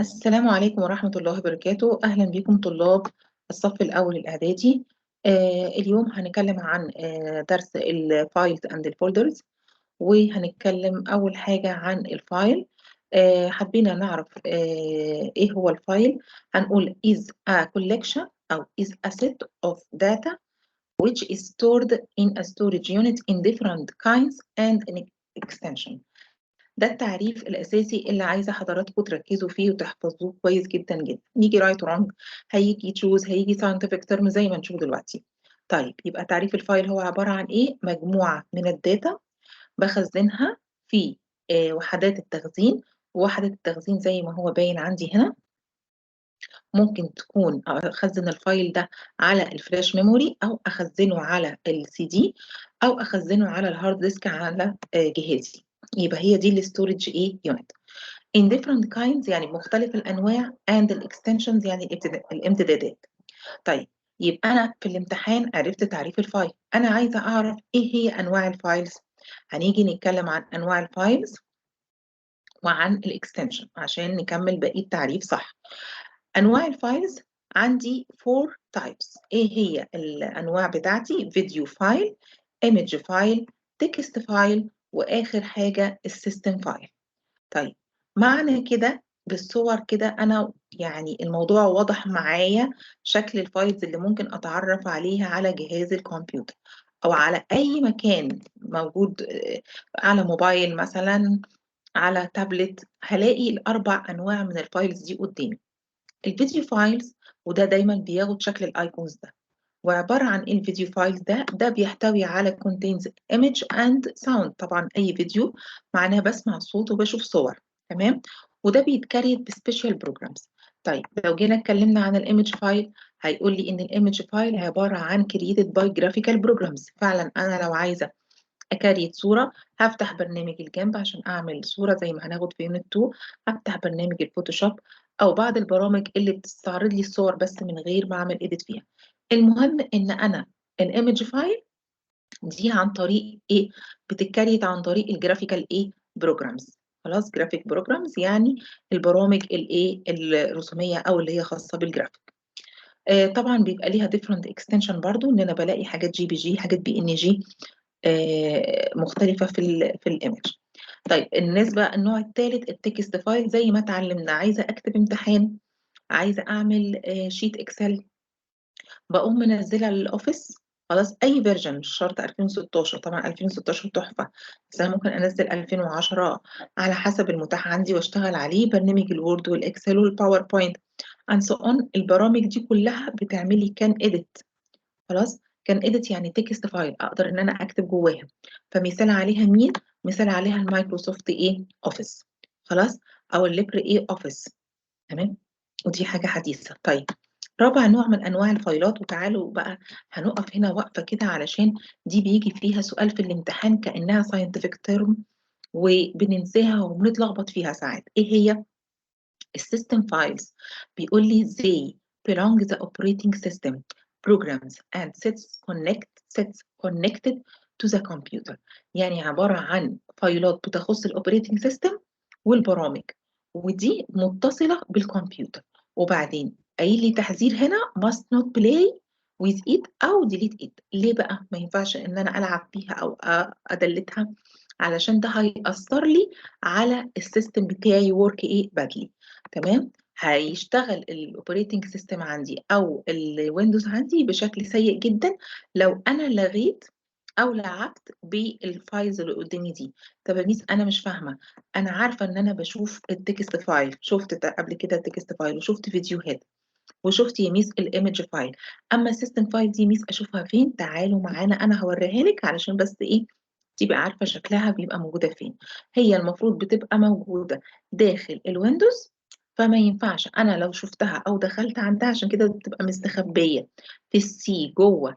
السلام عليكم ورحمة الله وبركاته. أهلا بكم طلاب الصف الأول الإعدادي. اليوم هنتكلم عن درس الفايلز أند الفولدرز، وهنتكلم أول حاجة عن الفايل. حبينا نعرف إيه هو الفايل. هنقول is a collection أو is a set of data which is stored in a storage unit in different kinds and an extension. ده التعريف الأساسي اللي عايزة حضراتكم تركزوا فيه وتحفظوه كويس جدا جدا. نيجي رايت ورونج، هيجي تشوز، هيجي ساينتفك ترم زي ما نشوف دلوقتي. طيب يبقى تعريف الفايل هو عبارة عن إيه؟ مجموعة من الداتا بخزنها في وحدات التخزين. وحدة التخزين زي ما هو باين عندي هنا، ممكن تكون أخزن الفايل ده على الفلاش ميموري، أو أخزنه على السي دي، أو أخزنه على الهارد ديسك على جهازي. يبقى هي دي الستورج ايه يونت. in different kinds يعني بمختلف الأنواع، and extensions يعني الامتدادات. طيب يبقى أنا في الامتحان عرفت تعريف الفايل، أنا عايزة أعرف إيه هي أنواع الفايلز. هنيجي نتكلم عن أنواع الفايلز وعن الاكستنشن عشان نكمل باقي التعريف صح. أنواع الفايلز عندي 4 types. إيه هي الأنواع بتاعتي؟ فيديو فايل، ايمج فايل، تكست فايل، وآخر حاجة السيستم فايل. طيب معنى كده بالصور كده أنا يعني الموضوع واضح معايا، شكل الفايلز اللي ممكن أتعرف عليها على جهاز الكمبيوتر أو على أي مكان موجود، على موبايل مثلا، على تابلت، هلاقي الأربع أنواع من الفايلز دي قدامي. الفيديو فايلز، وده دايما بياخد شكل الايكونز ده، وعبارة عن ايه الفيديو فايلز ده بيحتوي على contains image and sound. طبعا اي فيديو معناه بسمع صوت وبشوف صور، تمام، وده بيتكريت بسبيشال بروجرامز. طيب لو جينا اتكلمنا عن الايمج فايل، هيقول لي ان الايمج فايل عبارة عن created by graphical programs. فعلا انا لو عايزة أكريت صورة هفتح برنامج الجنب عشان أعمل صورة زي ما هناخد في يونت 2. هفتح برنامج الفوتوشوب أو بعض البرامج اللي بتستعرض لي الصور بس من غير ما أعمل إيديت فيها. المهم إن أنا الإيمج فايل دي عن طريق إيه؟ بتتكريت عن طريق الجرافيكال إيه؟ بروجرامز. خلاص، جرافيك بروجرامز يعني البرامج الإيه؟ الرسومية أو اللي هي خاصة بالجرافيك. طبعا بيبقى ليها different extension برضو، ان انا بلاقي حاجات جي بي جي، حاجات بي ان جي مختلفة في الايمج. طيب بالنسبة النوع الثالث التكست فايل، زي ما اتعلمنا، عايزة اكتب امتحان، عايزة اعمل شيت اكسل، بقوم منزلها للاوفيس. خلاص، اي فيرجن مش شرط 2016، طبعا 2016 تحفة، بس انا ممكن انزل 2010 على حسب المتاح عندي واشتغل عليه. برنامج الوورد والاكسل والباوربوينت and so on، البرامج دي كلها بتعمل لي كان اديت. خلاص، كان اديت يعني تكست فايل اقدر ان انا اكتب جواها. فمثال عليها مين؟ مثال عليها المايكروسوفت ايه اوفيس، خلاص، او الليبر ايه اوفيس، تمام، ودي حاجه حديثه. طيب رابع نوع من انواع الفايلات، وتعالوا بقى هنقف هنا وقفه كده علشان دي بيجي فيها سؤال في الامتحان كانها ساينتفك تيرم وبننساها وبنتلخبط فيها ساعات. ايه هي؟ السيستم فايلز. بيقول لي they belong the operating system programs and sets connected to the computer. يعني عبارة عن فايلات بتخص الاوبريتنج سيستم والبرامج، ودي متصلة بالكمبيوتر. وبعدين قايل لي تحذير هنا must not play with it أو delete it. ليه بقى ما ينفعش إن أنا ألعب بيها أو أدلتها؟ علشان ده هيأثر لي على السيستم بتاعي work إيه badly. تمام، هيشتغل الاوبريتنج سيستم عندي او الويندوز عندي بشكل سيء جدا لو انا لغيت او لعبت بالفايلز اللي قدامي دي. طب يا ميس انا مش فاهمه، انا عارفه ان انا بشوف التكست فايل، شفت قبل كده التكست فايل وشفت فيديوهات وشفت يا ميس الايمج فايل، اما السيستم فايل دي ميس اشوفها فين؟ تعالوا معانا انا هوريها لك علشان بس ايه تبقى عارفه شكلها بيبقى موجوده فين. هي المفروض بتبقى موجوده داخل الويندوز، فما ينفعش انا لو شفتها او دخلت عندها، عشان كده بتبقى مستخبيه في السي جوه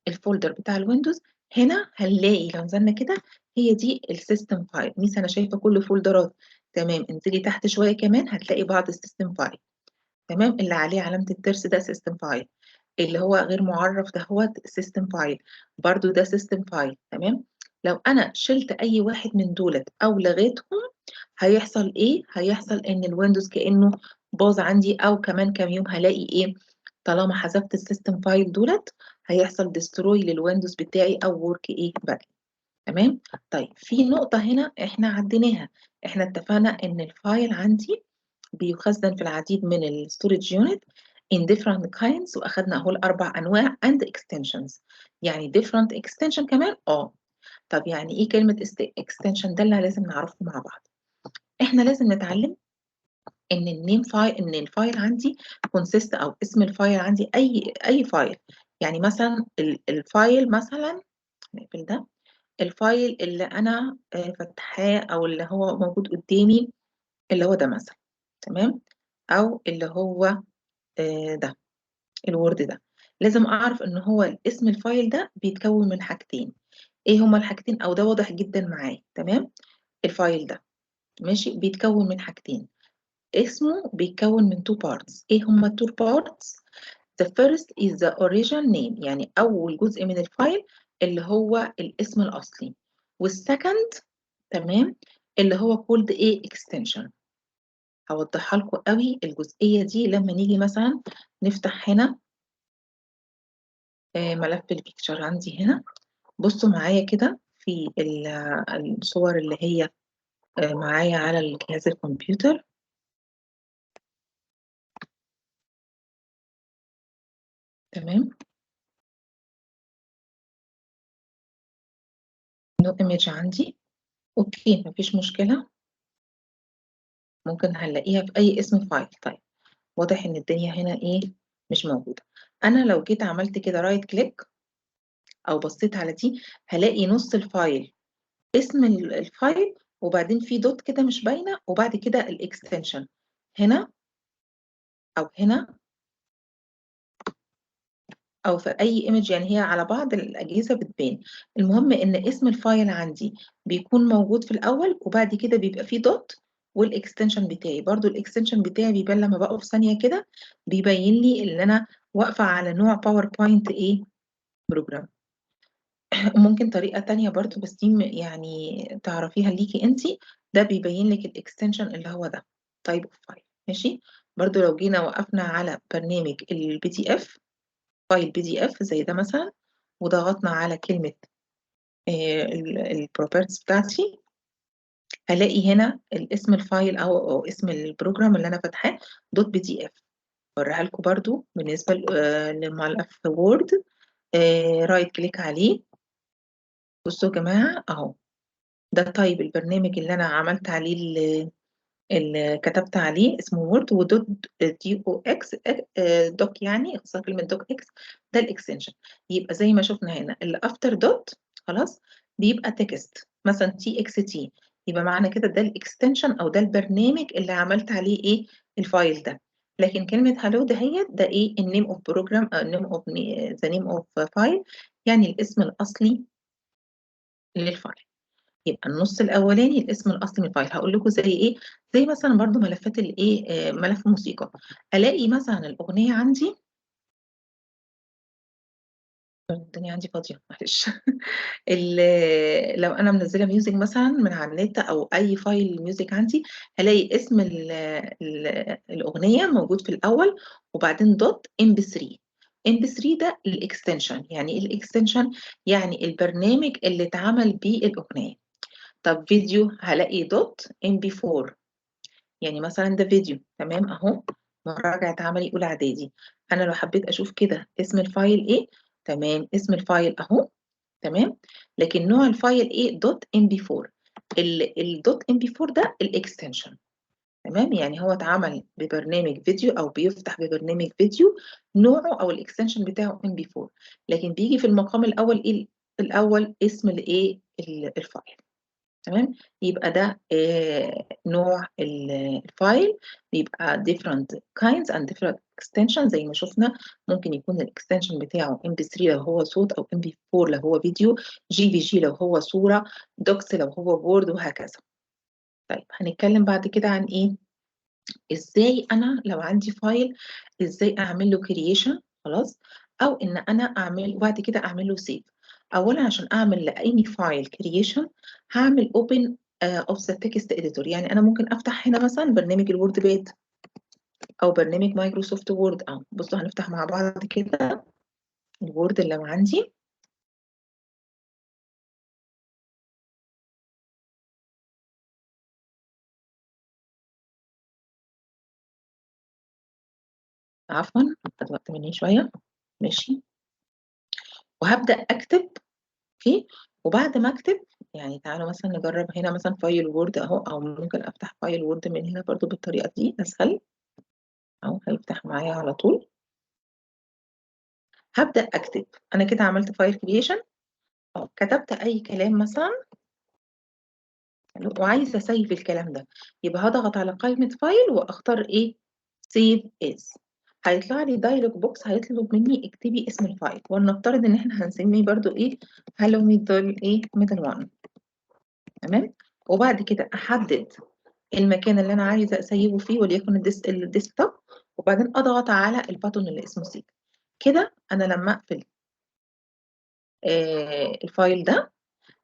الفولدر بتاع الويندوز. هنا هنلاقي لو نزلنا كده هي دي السيستم فايل. ميس انا شايفه كل فولدرات، تمام، انزلي تحت شويه كمان هتلاقي بعض السيستم فايل، تمام، اللي عليه علامة الترس ده سيستم فايل، اللي هو غير معرف ده هو سيستم فايل، برضو ده سيستم فايل، تمام. لو انا شلت اي واحد من دولت او لغيتهم هيحصل ايه؟ هيحصل ان الويندوز كأنه باظ عندي، او كمان كام يوم هلاقي ايه؟ طالما حذفت السيستم فايل دولت هيحصل ديستروي للويندوز بتاعي او ورك ايه بقى. تمام. طيب في نقطة هنا احنا عديناها، احنا اتفقنا ان الفايل عندي بيخزن في العديد من الستورج يونت in different kinds، واخدنا اهو الاربع انواع and extensions. يعني different extension كمان طب يعني ايه كلمة extension؟ ده اللي لازم نعرفه مع بعض. احنا لازم نتعلم ان النيم فايل، ان الفايل عندي consist او اسم الفايل عندي اي فايل. يعني مثلا الفايل مثلا، نقفل ده، الفايل اللي انا فاتحاه او اللي هو موجود قدامي اللي هو ده مثلا، تمام، او اللي هو ده الوورد ده. لازم اعرف ان هو اسم الفايل ده بيتكون من حاجتين. ايه هما الحاجتين؟ او ده واضح جدا معايا، تمام. الفايل ده ماشي بيتكون من حاجتين، اسمه بيتكون من two parts. ايه هما two parts؟ the first is the origin name، يعني اول جزء من الفايل اللي هو الاسم الاصلي، والسكند تمام اللي هو called ايه extension. هوضحها لكم قوي الجزئيه دي لما نيجي مثلا نفتح هنا ملف البيكتشر عندي هنا. بصوا معايا كده في الصور اللي هي معايا على الجهاز الكمبيوتر. تمام، نو ايمج عندي، اوكي مفيش مشكله، ممكن هنلاقيها في اي اسم فايل. طيب واضح ان الدنيا هنا ايه مش موجوده. انا لو جيت عملت كده رايت كليك او بصيت على دي هلاقي نص الفايل اسم الفايل، وبعدين في دوت كده مش باينه، وبعد كده الاكستنشن هنا او هنا او في اي ايمج، يعني هي على بعض الاجهزه بتبان. المهم ان اسم الفايل عندي بيكون موجود في الاول، وبعد كده بيبقى فيه دوت، والاكستنشن بتاعي برضو الاكستنشن بتاعي بيبان لما بقف ثانيه كده، بيبين لي ان انا واقفه على نوع باوربوينت ايه بروجرام. ممكن طريقه تانية برضو بس دي يعني تعرفيها ليكي انتي، ده بيبين لك الاكستنشن اللي هو ده تايب اوف فايل. ماشي. برضو لو جينا وقفنا على برنامج البي دي اف، فايل بي دي اف زي ده مثلا، وضغطنا على كلمة البروبرتيز بتاعتي، هلاقي هنا الاسم الفايل أو اسم البروجرام اللي أنا فاتحاه دوت بي دي اف. أوريها لكم برضو بالنسبة للملف وورد. رايت كليك عليه، بصوا يا جماعة أهو ده طيب البرنامج اللي أنا عملت عليه اللي كتبت عليه اسمه وورد، ودوت دي او اكس دوك، يعني اختصار كلمه دوك اكس، ده الاكستنشن. يبقى زي ما شفنا هنا اللي افتر دوت خلاص بيبقى تكست مثلا تي اكس تي، يبقى معنى كده ده الاكستنشن او ده البرنامج اللي عملت عليه ايه الفايل ده. لكن كلمه هالو ده هي ده ايه النيم اوف بروجرام، النيم اوف ذا نيم اوف فايل، يعني الاسم الاصلي للفايل. يبقى النص الاولاني الاسم الاصلي من الفايل. هقول لكم زي ايه، زي مثلا برضو ملفات الايه ملف موسيقى، الاقي مثلا الاغنيه عندي، الدنيا عندي فاضيه معلش. لو انا منزله ميوزك مثلا من على النت او اي فايل ميوزك عندي، هلاقي اسم الاغنيه موجود في الاول، وبعدين دوت ام بي 3. ام بي 3 ده الاكستنشن. يعني ايه الاكستنشن؟ يعني البرنامج اللي اتعمل بيه الاغنيه. طب فيديو هلاقي دوت ام بي 4، يعني مثلا ده فيديو تمام اهو، مراجعة عملي اولى اعدادي. انا لو حبيت اشوف كده اسم الفايل ايه، تمام اسم الفايل اهو، تمام، لكن نوع الفايل ايه دوت ام بي 4. الدوت ام بي 4 ده الاكستنشن، تمام، يعني هو اتعمل ببرنامج فيديو او بيفتح ببرنامج فيديو، نوعه او الاكستنشن بتاعه ام بي 4، لكن بيجي في المقام الاول ايه الاول اسم الايه الفايل. تمام. يبقى ده نوع الفايل، بيبقى different kinds and different extensions زي ما شفنا. ممكن يكون الاكستنشن بتاعه MP3 لو هو صوت، او MP4 لو هو فيديو، JPG لو هو صورة، دوكس لو هو وورد، وهكذا. طيب هنتكلم بعد كده عن ايه، ازاي انا لو عندي فايل ازاي اعمل له كرييشن خلاص، او ان انا اعمل وبعد كده اعمل له سيف. اولا عشان اعمل لاي فايل كرييشن هعمل اوبن of the text editor. يعني انا ممكن افتح هنا مثلا برنامج الوورد باد او برنامج مايكروسوفت وورد. بصوا هنفتح مع بعض كده الوورد اللي عندي. عفوا خد وقت مني شويه. ماشي. وهبدا اكتب فيه. وبعد ما اكتب يعني تعالوا مثلا نجرب هنا مثلا فايل وورد اهو، او ممكن افتح فايل وورد من هنا برضو بالطريقه دي اسهل اهو، هيفتح معايا على طول. هبدا اكتب. انا كده عملت فايل كرييشن، كتبت اي كلام مثلا وعايزه اسيف الكلام ده، يبقى هضغط على قائمه فايل واختار ايه؟ سيف از. هيطلع لي دايلوج بوكس هيطلب مني اكتبي اسم الفايل، ولنفترض ان احنا هنسميه برضو ايه؟ هالو ميدل ايه؟ ميدل 1. تمام. وبعد كده احدد المكان اللي انا عايزه اسيبه فيه، وليكن الديسكتوب. وبعدين اضغط على الباتون اللي اسمه سيف. كده انا لما اقفل الفايل ده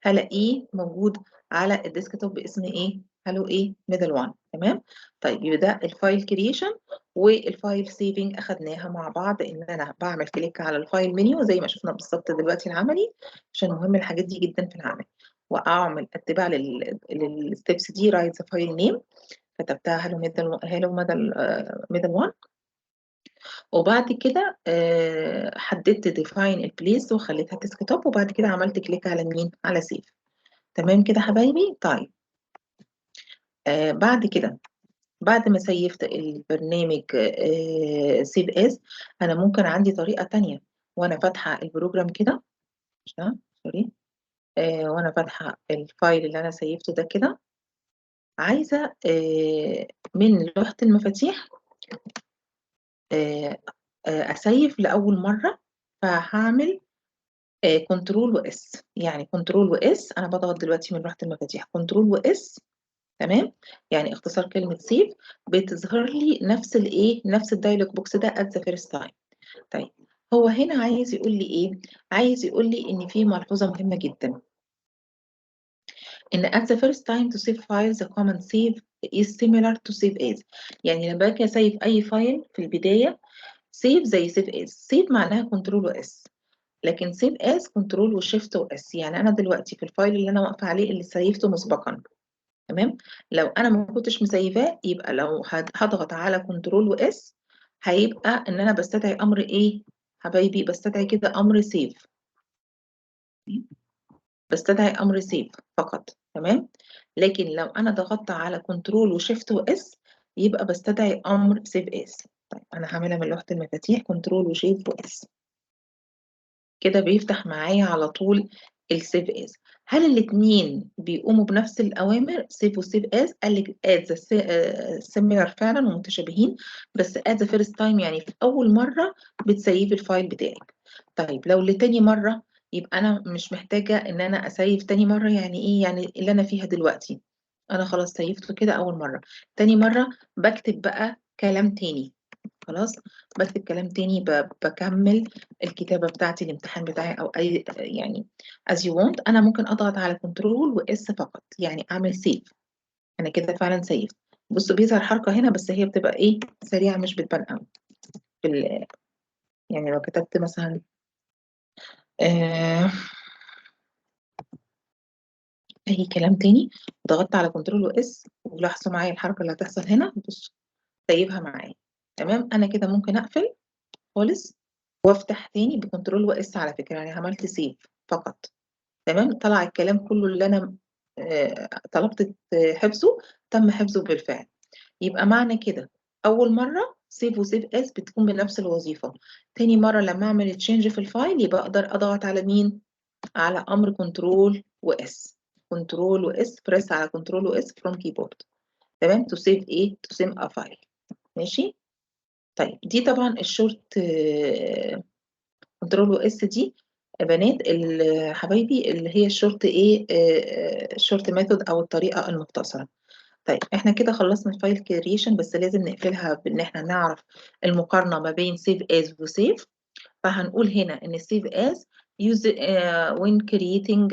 هلاقيه موجود على الديسكتوب باسم ايه؟ هالو ايه؟ ميدل 1. تمام. طيب يبقى ده الفايل كرييشن والفايل سيفنج اخدناها مع بعض، ان انا بعمل كليك على الفايل منيو زي ما شفنا بالظبط دلوقتي العملي، عشان مهم الحاجات دي جدا في العمل. واعمل اتباع للستبس دي. رايت ذا فايل نيم، كتبتها هالو ميدل 1. وبعد كده حددت ديفاين البليس وخليتها ديسكتوب، وبعد كده عملت كليك على مين؟ على سيف. تمام كده حبايبي. طيب بعد كده بعد ما سيفت البرنامج سيف اس، انا ممكن عندي طريقة تانية وانا فاتحة البروجرام كده. سوري. وانا فاتحة الفايل اللي انا سيفته ده كده، عايزة من لوحة المفاتيح اسيف لأول مرة. فهعمل كنترول واس. يعني كنترول واس، انا بضغط دلوقتي من لوحة المفاتيح كنترول واس. تمام. يعني اختصار كلمة سيف، بتظهر لي نفس الايه؟ نفس الدايلوج بوكس ده at the first time. طيب هو هنا عايز يقول لي ايه؟ عايز يقول لي ان في ملحوظة مهمة جدا، ان at the first time to save files the command save is similar to save as. يعني لما باجي اسيف اي فايل في البداية، save زي save as. save معناها كنترول واس، لكن save as كنترول وشيفت واس. يعني انا دلوقتي في الفايل اللي انا واقفة عليه اللي سيفته مسبقا، تمام، لو انا ما كنتش مسيفاه يبقى لو هضغط على كنترول واس هيبقى ان انا بستدعي امر ايه حبايبي؟ بستدعي كده امر سيف. بستدعي امر سيف فقط. تمام. لكن لو انا ضغطت على كنترول وشيفت واس يبقى بستدعي امر سيف اس. طيب انا هعملها من لوحة المفاتيح كنترول وشيفت واس، كده بيفتح معايا على طول السيف اس. هل الاثنين بيقوموا بنفس الاوامر سيف وسيف اس؟ قال لك ات سيميلر فعلا ومتشابهين، بس ات ذا فيرست تايم يعني في اول مره بتسيف الفايل بتاعك. طيب لو لتاني مره يبقى انا مش محتاجه ان انا اسيف تاني مره. يعني ايه؟ يعني اللي انا فيها دلوقتي انا خلاص سيفته كده اول مره. تاني مره بكتب بقى كلام تاني. خلاص بكتب كلام تاني، بكمل الكتابة بتاعتي الامتحان بتاعي أو أي يعني as you want. أنا ممكن أضغط على كنترول وإس فقط يعني أعمل سيف. أنا كده فعلا سيف. بصوا بيظهر حركة هنا بس هي بتبقى إيه؟ سريعة مش بتبان قوي. يعني لو كتبت مثلا آه أي كلام تاني ضغطت على كنترول وإس ولاحظوا معايا الحركة اللي هتحصل هنا. بصوا سيبها معايا. تمام. أنا كده ممكن أقفل خالص وافتح تاني بكنترول واس. على فكرة يعني عملت سيف فقط. تمام. طلع الكلام كله اللي انا طلبت حفظه تم حفظه بالفعل. يبقى معنى كده اول مرة سيف وسيف اس بتكون بنفس الوظيفة. تاني مرة لما اعمل تشينج في الفايل يبقى اقدر اضغط على مين؟ على امر كنترول واس. كنترول واس، بريس على كنترول واس فروم كيبورد. تمام. تو سيف ايه؟ تو سيف ا فايل. ماشي. طيب دي طبعا الشورت كنترول واس دي بنات حبايبي اللي هي الشورت ايه؟ الشورت ميثود او الطريقه المختصره. طيب احنا كده خلصنا الفايل كرييشن، بس لازم نقفلها بان احنا نعرف المقارنه ما بين سيف از وسيف. فهنقول هنا ان save as use when creating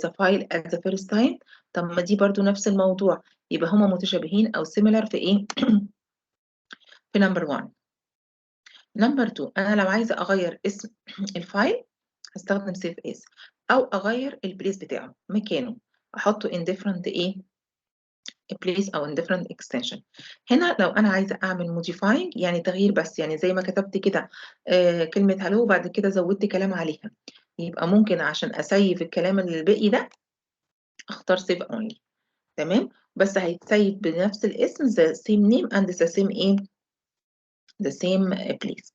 the file at the first time. طب ما دي برضو نفس الموضوع، يبقى هما متشابهين او similar في ايه؟ في نمبر 1. نمبر 2، انا لو عايزه اغير اسم الفايل هستخدم سيف اس، او اغير البليس بتاعه مكانه، احطه in different ايه place او in different extension. هنا لو انا عايزه اعمل modifying يعني تغيير بس، يعني زي ما كتبت كده كلمه هلو وبعد كده زودت كلام عليها، يبقى ممكن عشان اسيف الكلام الباقي ده اختار save only. تمام، بس هيتسيف بنفس الاسم the same name and the same ايه the same place.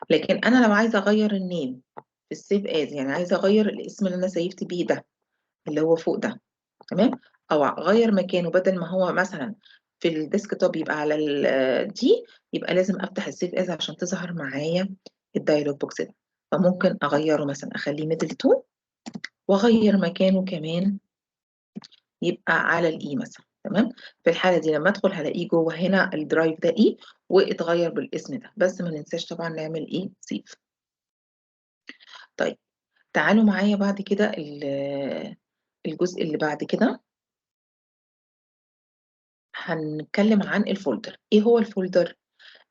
لكن انا لو عايزه اغير النيم في السيف از، يعني عايزه اغير الاسم اللي انا سيفت بيه ده اللي هو فوق ده، تمام، او اغير مكانه بدل ما هو مثلا في الديسكتوب يبقى على دي، يبقى لازم افتح السيف از عشان تظهر معايا الدايلوج بوكس ده. فممكن اغيره مثلا اخليه ميدل 2 واغير مكانه كمان يبقى على الاي مثلا. تمام، في الحاله دي لما ادخل هلاقيه جوه هنا الدرايف ده اي واتغير بالاسم ده، بس ما ننساش طبعا نعمل ايه سيف. طيب تعالوا معايا بعد كده الجزء اللي بعد كده هنتكلم عن الفولدر. ايه هو الفولدر؟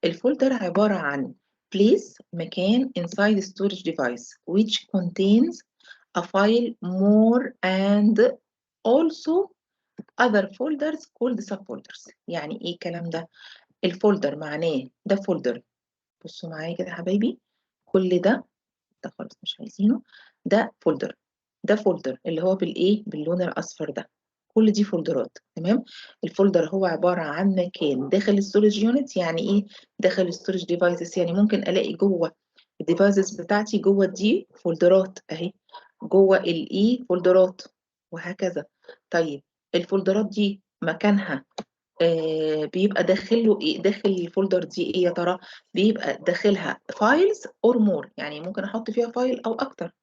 الفولدر عبارة عن place مكان inside storage device which contains a file more and also other folders called subfolders. يعني ايه الكلام ده؟ الفولدر معناه ده فولدر، بصوا معايا كده يا حبايبي، كل ده خالص مش عايزينه، ده فولدر، ده فولدر اللي هو بالايه باللون الاصفر ده، كل دي فولدرات. تمام، الفولدر هو عباره عن مكان داخل الستورج يونت. يعني ايه داخل الستورج ديفايسز؟ يعني ممكن الاقي جوه الديفايسز بتاعتي جوه دي فولدرات اهي، جوه الاي فولدرات وهكذا. طيب الفولدرات دي مكانها بيبقى داخله ايه؟ داخل الفولدر دي ايه يا ترى؟ بيبقى داخلها فايلز اور مور، يعني ممكن احط فيها فايل او اكتر،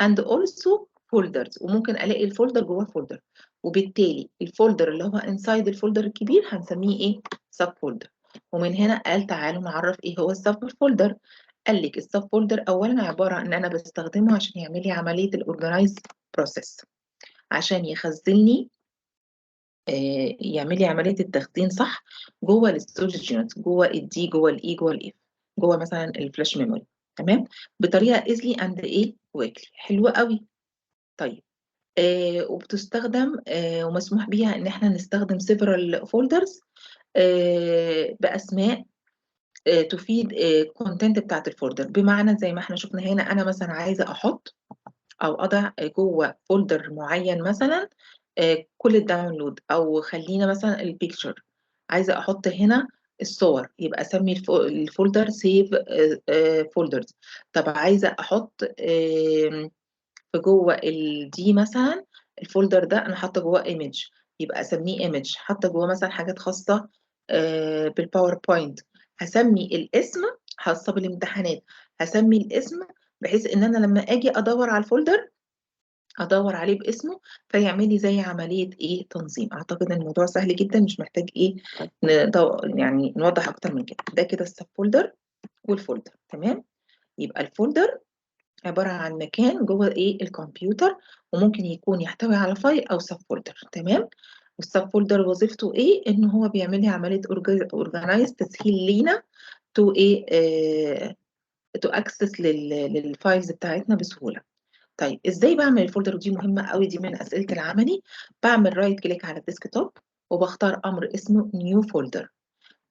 and also folders، وممكن الاقي الفولدر جوه فولدر، وبالتالي الفولدر اللي هو انسايد الفولدر الكبير هنسميه ايه؟ سب فولدر. ومن هنا قال تعالوا نعرف ايه هو السب فولدر. قال لك السب فولدر اولا عباره عن ان انا بستخدمه عشان يعمل لي عمليه الاورجنايز بروسيس، عشان يخزن لي يعمل لي عمليه التخزين صح جوه الستورج يونت، جوه الدي، جوه الاي، جوه الاف، جوه مثلا الفلاش ميموري. تمام، بطريقه ايزلي اند ايه ويكلي. حلوه قوي. طيب وبتستخدم ومسموح بيها ان احنا نستخدم several folders باسماء تفيد الكونتنت بتاعت الفولدر. بمعنى زي ما احنا شفنا هنا، انا مثلا عايزه احط او اضع جوه فولدر معين مثلا كل الداونلود، او خلينا مثلا البيكتشر، عايزه احط هنا الصور، يبقى اسمي الفولدر سيف فولدرز. طب عايزه احط في جوه دي مثلا الفولدر ده انا حاطه جواه ايمج، يبقى اسميه ايمج. حاطه جواه مثلا حاجات خاصه بالباوربوينت، هسمي الاسم. خاصه بالامتحانات هسمي الاسم، بحيث ان انا لما اجي ادور على الفولدر ادور عليه باسمه، فيعمل لي زي عمليه ايه تنظيم. اعتقد ان الموضوع سهل جدا، مش محتاج ايه يعني نوضح اكتر من كده. ده كده السب فولدر والفولدر. تمام، يبقى الفولدر عباره عن مكان جوه ايه الكمبيوتر، وممكن يكون يحتوي على فايل او سب فولدر. تمام، والسب فولدر وظيفته ايه؟ ان هو بيعمل لي عمليه اورجانيز، تسهيل لينا تو ايه تو اكسس للفايلز بتاعتنا بسهوله. طيب ازاي بعمل الفولدر؟ ودي مهمه قوي، دي من اسئله العملي. بعمل رايت كليك على الديسكتوب وبختار امر اسمه نيو فولدر،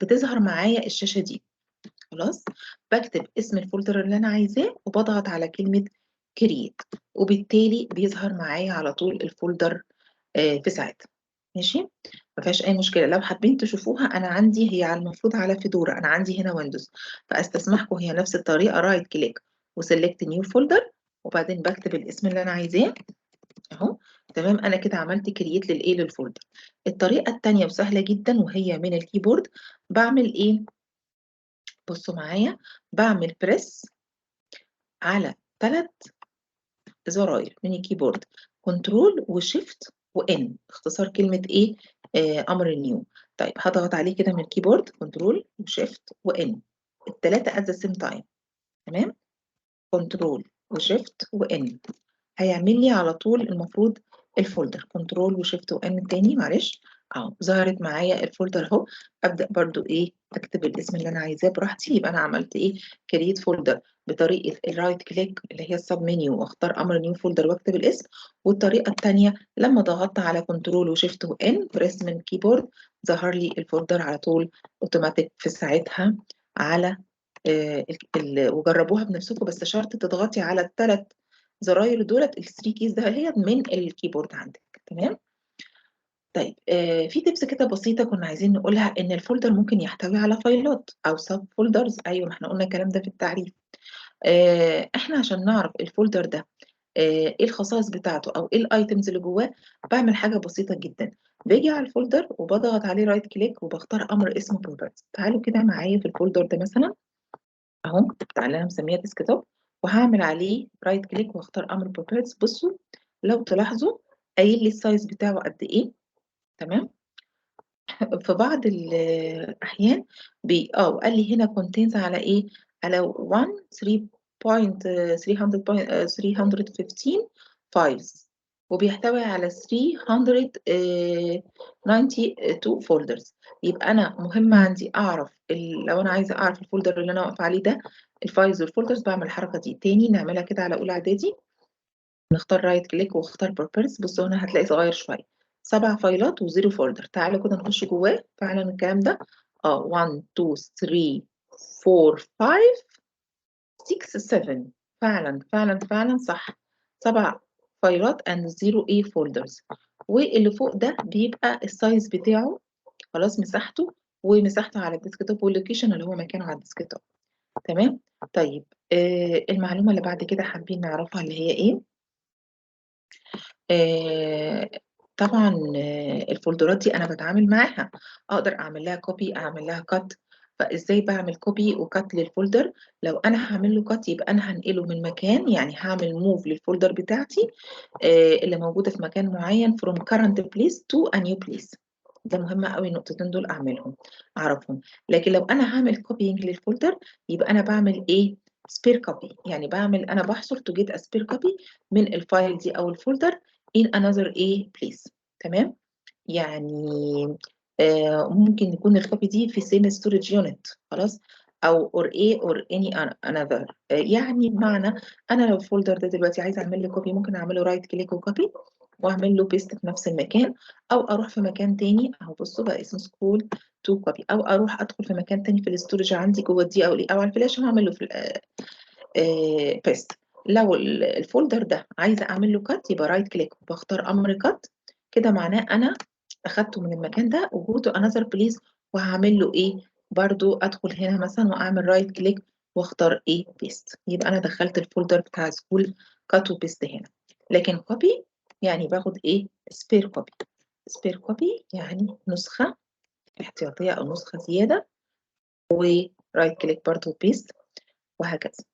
بتظهر معايا الشاشه دي. خلاص، بكتب اسم الفولدر اللي انا عايزاه وبضغط على كلمه كرييت، وبالتالي بيظهر معايا على طول الفولدر في ساعتها. ماشي، ما فيهاش اي مشكله. لو حابين تشوفوها، انا عندي هي على المفروض على فيدورا، انا عندي هنا ويندوز، فاستسمحكم هي نفس الطريقه، رايت كليك وسلكت نيو فولدر، وبعدين بكتب الاسم اللي انا عايزاه اهو. تمام، انا كده عملت كرييت للايه للفولدر. الطريقه الثانيه وسهله جدا وهي من الكيبورد. بعمل ايه؟ بصوا معايا، بعمل بريس على 3 زراير من الكيبورد، كنترول وشيفت وان، اختصار كلمه ايه امر النيو. طيب هضغط عليه كده من الكيبورد، كنترول وشيفت وان، الثلاثه at the same time. تمام، كنترول وشيفت وان، هيعمل لي على طول المفروض الفولدر. كنترول وشيفت وان تاني معلش اهو ظهرت معايا الفولدر اهو. ابدا برضو ايه اكتب الاسم اللي انا عايزاه براحتي. يبقى انا عملت ايه كرييت فولدر بطريقه الرايت كليك اللي هي السب منيو واختار امر نيو فولدر واكتب الاسم. والطريقه الثانيه لما ضغطت على كنترول وشيفت وان بريس من الكيبورد ظهر لي الفولدر على طول اوتوماتيك في ساعتها على وجربوها بنفسكم بس شرط تضغطي على الثلاث زراير دولت الثري كيز ده هي من الكيبورد عندك. تمام. طيب في تبس كده بسيطه كنا عايزين نقولها ان الفولدر ممكن يحتوي على فايلات او سب فولدرز. ايوه ما احنا قلنا الكلام ده في التعريف. احنا عشان نعرف الفولدر ده ايه الخصائص بتاعته او ايه الايتمز اللي جواه بعمل حاجه بسيطه جدا. باجي على الفولدر وبضغط عليه رايت كليك وبختار امر اسمه بروبرتيز. تعالوا كده معايا في الفولدر ده مثلا اهو بتاع اللي انا مسميها ديسكتوب وهعمل عليه رايت كليك واختار امر بروبرتيز. بصوا لو تلاحظوا قايل لي السايز بتاعه قد ايه. تمام. في بعض الاحيان قال لي هنا كونتينز على ايه على 1 3.315 فايلز وبيحتوي على 392 فولدرز. يبقى انا مهم عندي اعرف لو انا عايزه اعرف الفولدر اللي انا واقفه عليه ده الفايلز والفولدرز بعمل الحركه دي تاني. نعملها كده على اولى اعدادي. نختار رايت كليك واختار بروبرتيز. بصوا هنا هتلاقي صغير شويه 7 فايلات وزيرو فولدر. تعالوا كده نخش جواه فعلا الكلام ده 1 2 3 4 5 6 7 فعلا صح 7 فايلات اند زيرو ايه فولدرز. واللي فوق ده بيبقى السايز بتاعه خلاص مساحته ومساحته على الديسكتوب واللوكيشن اللي هو مكانه على الديسكتوب. تمام. طيب المعلومه اللي بعد كده حابين نعرفها اللي هي ايه آه، طبعا الفولدرات دي انا بتعامل معاها اقدر اعمل لها كوبي اعمل لها كات. فازاي بعمل كوبي وكات للفولدر؟ لو انا هعمل له كات يبقى انا هنقله من مكان يعني هعمل موف للفولدر بتاعتي اللي موجوده في مكان معين from current place to a new place. ده مهم قوي النقطتين دول اعرفهم. لكن لو انا هعمل كوبينج للفولدر يبقى انا بعمل ايه سبير كوبي. يعني انا بحصل تو جيت سبير كوبي من الفايل دي او الفولدر in another ايه place. تمام. يعني ممكن يكون الكوبي دي في same storage unit خلاص او or a or any another. يعني بمعنى انا لو الفولدر ده دلوقتي عايزه اعمل له كوبي ممكن اعمل له رايت كليك وكوبي واعمل له بيست في نفس المكان او اروح في مكان تاني اهو بصوا بقى اسمه سكول تو كوبي او اروح ادخل في مكان تاني في الاستورج عندي جوه الدي او او على الفلاش واعمل له في بيست. لو الفولدر ده عايزه اعمل له كات يبقى رايت كليك وبختار امر كات. كده معناه انا اخدته من المكان ده وجو تو انذر بليس وهعمل له ايه برضو ادخل هنا مثلا واعمل رايت كليك واختار ايه بيست. يبقى انا دخلت الفولدر بتاع سكول كات وبيست هنا. لكن كوبي يعني باخد ايه سبير كوبي. سبير كوبي يعني نسخه احتياطيه او نسخه زياده ورايت كليك برضو بيست وهكذا.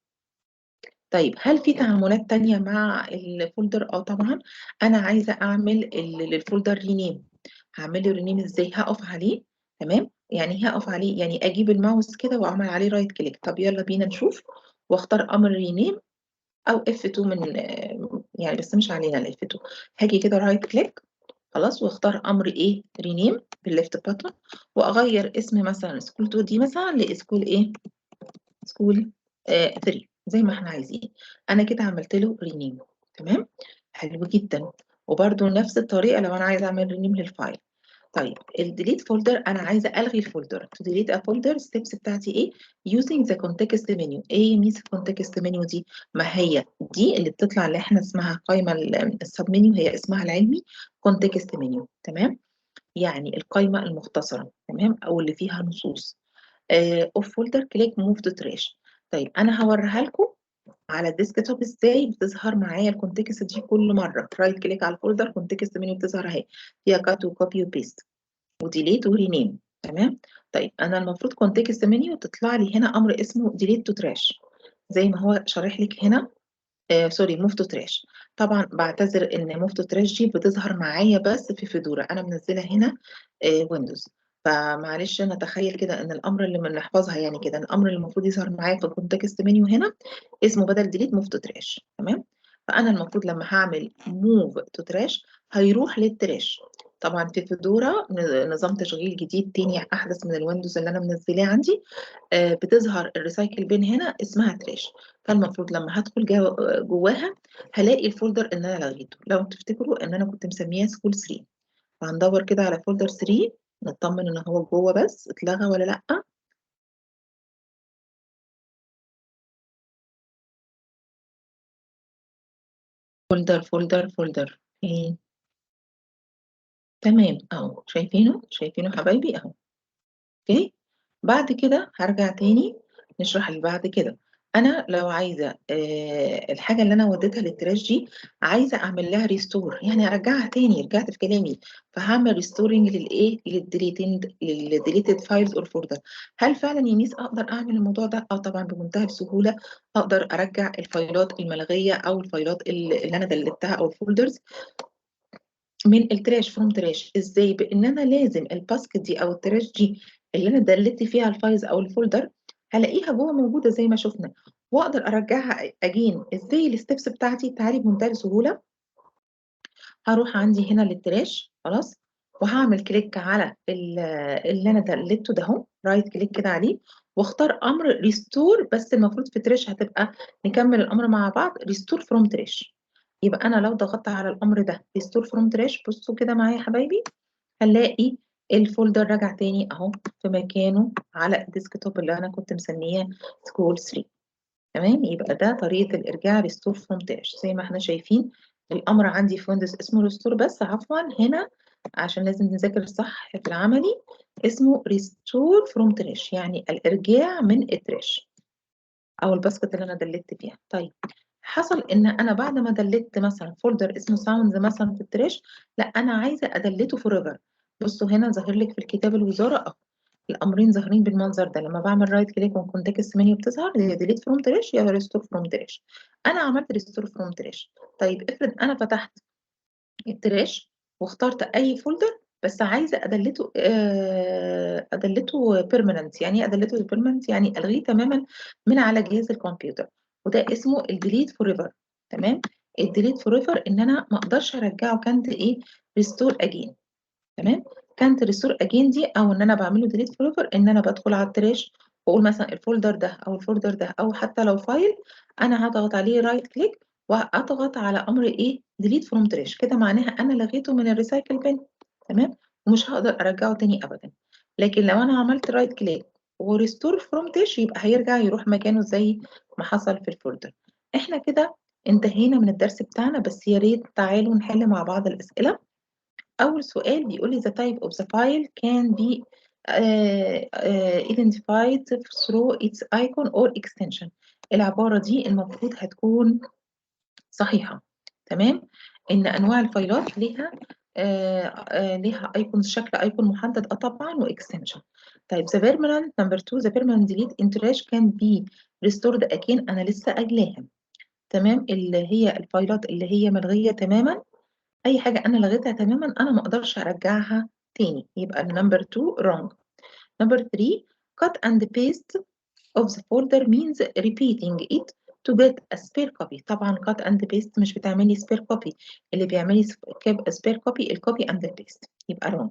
طيب هل في تعاملات تانية مع الفولدر؟ طبعا انا عايزه اعمل للفولدر رينيم. هعمل له رينيم ازاي؟ هقف عليه. تمام. يعني هقف عليه يعني اجيب الماوس كده واعمل عليه رايت كليك. طب يلا بينا نشوف واختار امر رينيم او F2 من يعني بس مش علينا ال F2. هاجي كده رايت كليك خلاص واختار امر ايه رينيم بالليفت باتون واغير اسم مثلا سكول 2 دي مثلا لسكول ايه سكول 3 زي ما احنا عايزين. انا كده عملت له رينيم. تمام. حلو جدا. وبرده نفس الطريقه لو انا عايزه اعمل رينيم للفايل. طيب الديليت فولدر انا عايزه الغي الفولدر. تو ديليت ا فولدر ستيبس بتاعتي ايه using the context menu. ايه ميس context menu دي؟ ما هي دي اللي بتطلع اللي احنا اسمها قائمه السب منيو هي اسمها العلمي context menu. تمام. يعني القائمه المختصره تمام او اللي فيها نصوص اوف فولدر كليك موف تو تراش. طيب انا هوريها لكم على الديسكتوب ازاي بتظهر معايا الكونتكست دي كل مره. رايت كليك على الفولدر كونتكست منيو بتظهر اهي فيها كات وكوبي وبيست وديليت ورينيم. تمام. طيب انا المفروض كونتكست منيو تطلع لي هنا امر اسمه ديليت تو تراش زي ما هو شارح لك هنا سوري موف تو تراش. طبعا بعتذر ان موف تو تراش دي بتظهر معايا بس في فيدورا انا منزله هنا ويندوز. فمعلش انا اتخيل كده ان الامر اللي بنحفظها يعني كده الامر اللي المفروض يظهر معايا في الكونتكست منيو هنا اسمه بدل ديليت موف تو تراش. تمام. فأنا المفروض لما هعمل موف تو تراش هيروح للتراش. طبعا في فيدورا نظام تشغيل جديد تاني أحدث من الويندوز اللي أنا منزلاه عندي، بتظهر الريسايكل بين هنا اسمها تراش. فالمفروض لما هدخل جواها هلاقي الفولدر ان انا لغيته. لو تفتكروا ان انا كنت مسميها سكول 3، فهندور كده على فولدر 3 نطمن ان هو جوه بس اتلغى ولا لا. فولدر فين؟ تمام اهو، شايفينه حبايبي اهو. اوكي، بعد كده هرجع تاني نشرح اللي بعد كده. انا لو عايزه الحاجه اللي انا وديتها للتراش دي عايزه اعمل لها ريستور، يعني ارجعها تاني. رجعت في كلامي، فهعمل ريستورنج للايه، للديليتد فايلز اور فولدر. هل فعلا يا ميس اقدر اعمل الموضوع ده؟ اه طبعا بمنتهى السهوله. اقدر ارجع الفايلات الملغيه او الفايلات اللي انا دلتها او الفولدرز من التراش فروم تراش. ازاي؟ بان انا لازم الباسكت دي او التراش دي اللي انا دلت فيها الفايلز او الفولدر هلاقيها جوه موجوده زي ما شفنا، واقدر ارجعها اجين. ازاي الستبس بتاعتي؟ تعالي بمنتهى السهوله. هروح عندي هنا للتراش خلاص، وهعمل كليك على اللي انا دلته ده اهو، رايت كليك كده عليه، واختار امر ريستور. بس المفروض في تراش هتبقى نكمل الامر مع بعض، ريستور فروم تراش. يبقى انا لو ضغطت على الامر ده ريستور فروم تراش، بصوا كده معايا يا حبايبي، هنلاقي الفولدر رجع تاني اهو في مكانه على الديسكتوب اللي انا كنت مسميه سكول 3. تمام، يبقى ده طريقه الارجاع ريستور فروم تراش. زي ما احنا شايفين الامر عندي في ويندوز اسمه ريستور، بس عفوا هنا عشان لازم نذاكر صح في العملي اسمه ريستور فروم تراش، يعني الارجاع من التراش او الباسكت اللي انا دلت فيها. طيب حصل ان انا بعد ما دلت مثلا فولدر اسمه ساوندز مثلا في التراش، لا انا عايزه ادلته فور ايفر. بصوا هنا ظاهر لك في الكتاب الوزاره اهو الامرين ظاهرين بالمنظر ده. لما بعمل رايت كليك وكونتكست منيو بتظهر ديليت فروم تراش يا ريستور فروم تراش. انا عملت ريستور فروم تراش. طيب افرض انا فتحت التراش واخترت اي فولدر بس عايزه ادلته ادلته بيرمننت. يعني ايه ادلته بيرمننت؟ يعني الغيه تماما من على جهاز الكمبيوتر، وده اسمه الديليت فور ايفر. تمام، الديليت فور ايفر ان انا ما اقدرش ارجعه. كانت ايه؟ ريستور اجين. تمام، كانت ريستور اجين دي او ان انا بعمله ديليت فور ايفر ان انا بدخل على التراش واقول مثلا الفولدر ده او الفولدر ده او حتى لو فايل، انا هضغط عليه رايت كليك واضغط على امر ايه، ديليت فروم تراش. كده معناها انا لغيته من الريسايكل بين. تمام، ومش هقدر ارجعه تاني ابدا. لكن لو انا عملت رايت كليك وريستور فروم تراش يبقى هيرجع يروح مكانه زي ما حصل في الفولدر. احنا كده انتهينا من الدرس بتاعنا، بس يا ريت تعالوا نحل مع بعض الاسئله. أول سؤال بيقول لي the type of the file can be identified through its icon or extension. العبارة دي المفروض هتكون صحيحة. تمام، إن أنواع الفايلات ليها ايكونز، شكل ايكون محدد طبعا واكستنشن. طيب the permanent number 2 the permanent delete in trash can be restored again. أنا لسه قايلاها. تمام، اللي هي الفايلات اللي هي ملغية تماما، اي حاجه انا لغيتها تماما انا ما اقدرش ارجعها تاني. يبقى النمبر 2 wrong. نمبر 3 cut and paste of the folder means repeating it to get a spare copy. طبعا cut and paste مش بتعملي spare copy، اللي بيعملي spare copy الكوبي and the paste. يبقى wrong.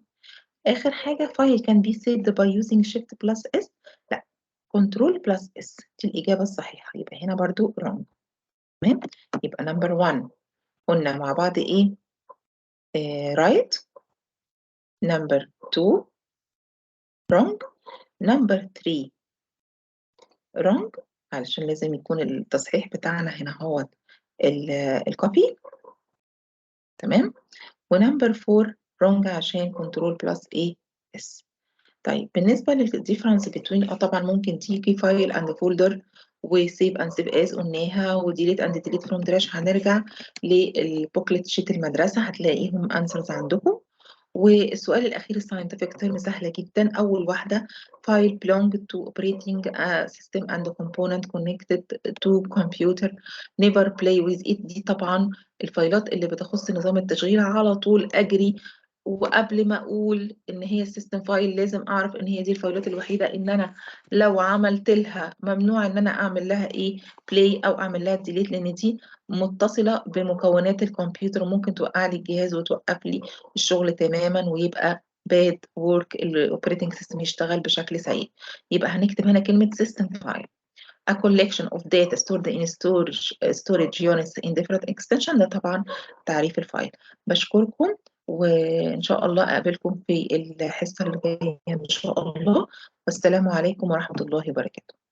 اخر حاجه file can be saved by using shift plus s. لا، control plus s دي الاجابه الصحيحه. يبقى هنا برضو wrong. تمام، يبقى نمبر 1 قلنا مع بعض ايه؟ right. number 2 wrong. number 3 wrong، علشان لازم يكون التصحيح بتاعنا هنا هو الكوبي. تمام، ونمبر 4 wrong عشان كنترول بلس ايه اس. طيب بالنسبة للديفرنس بين طبعا ممكن تيجي فايل اند فولدر وسيف اند سيف از قلناها، وديليت اند ديليت فروم تراش. هنرجع للبوكلت شيت المدرسة هتلاقيهم انسرز عندكم. والسؤال الأخير الساينتفك تيرم سهلة جدا. أول واحدة file belong to operating system and component connected to computer never play with it. دي طبعا الفايلات اللي بتخص نظام التشغيل على طول أجري وقبل ما اقول ان هي السيستم فايل لازم اعرف ان هي دي الفايلات الوحيده ان انا لو عملت لها ممنوع ان انا اعمل لها ايه بلاي او اعمل لها ديليت، لان دي متصله بمكونات الكمبيوتر وممكن توقع لي الجهاز وتوقف لي الشغل تماما ويبقى bad work، الاوبريتنج سيستم يشتغل بشكل سيء. يبقى هنكتب هنا كلمه system file a collection of data stored in storage units in different extension. ده طبعا تعريف الفايل. بشكركم وإن شاء الله أقابلكم في الحصة اللي جاية إن شاء الله، والسلام عليكم ورحمة الله وبركاته.